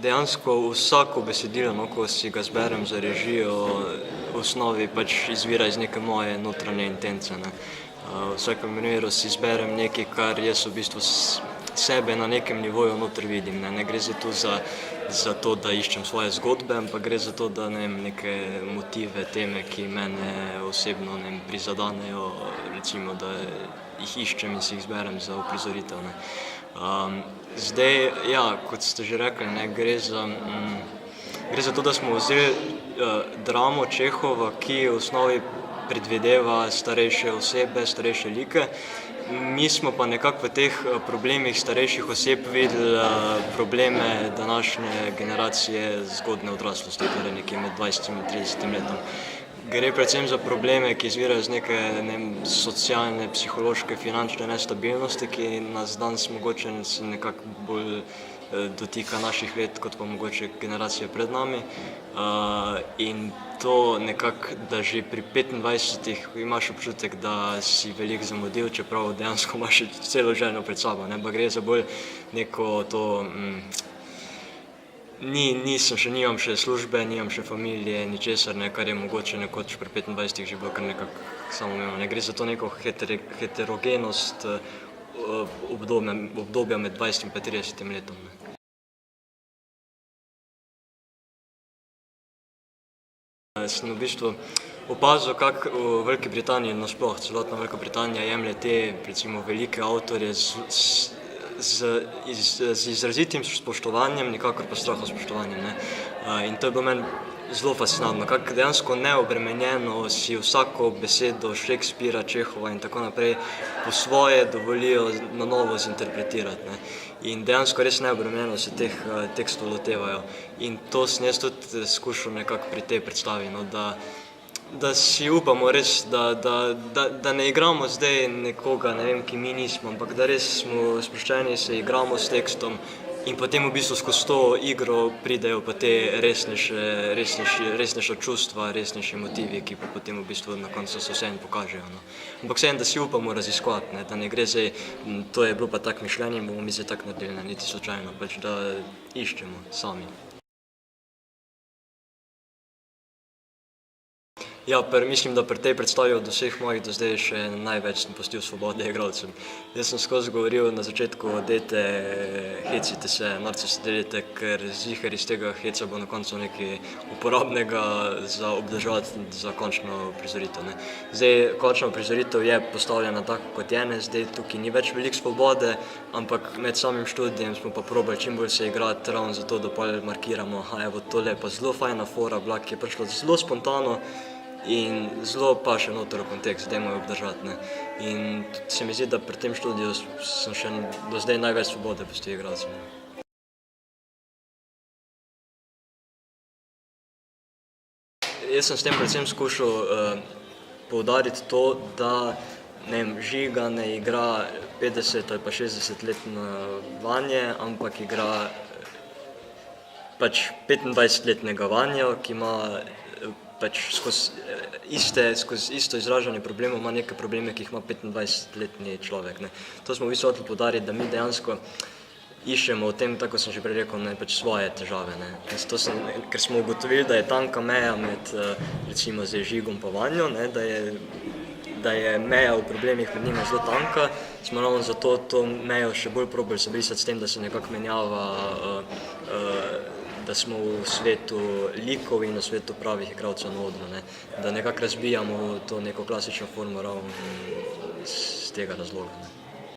dejansko vsako besedilo, no, ko si ga zberem za režijo, v osnovi pač izvira iz neke moje notranje intence, ne. V vsakem primeru si zberem nekaj, kar jaz v bistvu sebe na nekem nivoju noter vidim, ne. Ne gre za to, da iščem svoje zgodbe, ampak gre za to, da, ne vem, neke motive, teme, ki mene osebno, ne vem, prizadenejo, recimo, da jih iščem in si jih zberem za uprizoritev, ne. Zdaj, ja, kot ste že rekli, ne, gre za to, da smo vzeli dramo Čehova, ki v osnovi predvideva starejše osebe, starejše like. Mi smo pa nekako v teh problemih starejših oseb videli probleme današnje generacije zgodnje odraslosti, torej nekje med 20 in 30 letom. Gre predvsem za probleme, ki izvirajo iz neke, ne vem, socialne, psihološke, finančne nestabilnosti, ki nas danes mogoče nekako bolj dotika naših let, kot pa mogoče generacije pred nami. In to nekako, da že pri 25-ih imaš občutek, da si veliko zamudil, čeprav dejansko imaš celo življenje pred sabo, ne, pa gre za bolj neko to, nimam še službe, nimam še familije, ničesar, ne, kar je mogoče nekoč pri 25-ih že bilo kar nekako samoumevno, ne. Gre za to neko heterogenost obdobja med 20 in 30 letom, ne. Sem v bistvu opazil, kako v Veliki Britaniji, nasploh celotna Velika Britanija jemlje te, recimo, velike avtorje z izrazitim spoštovanjem, nikakor pa strahospoštovanjem, ne. In to je bilo meni zelo fascinantno, kako dejansko neobremenjeno si vsako besedo Shakespeara, Čehova in tako naprej po svoje dovolijo na novo zinterpretirati, ne. In dejansko res neobremenjeno se teh tekstov lotevajo. In to sem jaz tudi skušal nekako pri tej predstavi, no, da si upamo res, da ne igramo zdaj nekoga, ne vem, ki mi nismo, ampak da res smo sproščeni, se igramo s tekstom in potem v bistvu skozi to igro pridejo pa te resnejša čustva, resnejši motivi, ki pa potem v bistvu na koncu se vseeno pokažejo, no. Ampak vseeno, da si upamo raziskovati, ne, da ne gre zdaj, to je bilo pa tako mišljenje in bomo mi zdaj tako naredili, ne, niti slučajno, pač da iščemo sami. Ja, mislim, da pri tej predstavi od vseh mojih do zdaj še največ sem pustil svobode igralcem. Jaz sem skozi govoril na začetku, dajte, hecite se, norce se delite, ker ziher iz tega heca bo na koncu nekaj uporabnega za obdržati za končno prizoritev, ne. Zdaj, končna prizoritev je postavljena tako, kot je, ne, zdaj tukaj ni več veliko svobode, ampak med samim študijem smo pa probali čim bolj se igrati ravno zato, da pol markiramo, evo, tole je pa zelo fajna fora bila, ki je prišla zelo spontano, in zelo paše noter v kontekst, dajmo jo obdržati, ne. In se mi zdi, da pri tem študiju sem še do zdaj največ svobode pustil igralcem. Jaz sem s tem predvsem skušal poudariti to, da, ne vem, Žiga ne igra 50 ali pa 60-letno Vanje, ampak igra pač 25-letnega Vanjo, ki ima pač skozi isto izražanje problemov ima neke probleme, ki jih ima 25-letni človek, ne. To smo v bistvu hoteli poudariti, da mi dejansko iščemo v tem, tako sem že prej rekel, ne, pač svoje težave, ne. Ker smo ugotovili, da je tanka meja med recimo z Žigom pa Vanjo, ne, da je meja v problemih med njima zelo tanka, smo ravno zato to mejo še bolj probali zabrisati s tem, da se nekako menjava, da smo v svetu likov in v svetu pravih igralcev na odru, ne. Da nekako razbijamo to neko klasično formo ravno iz tega razloga, ne.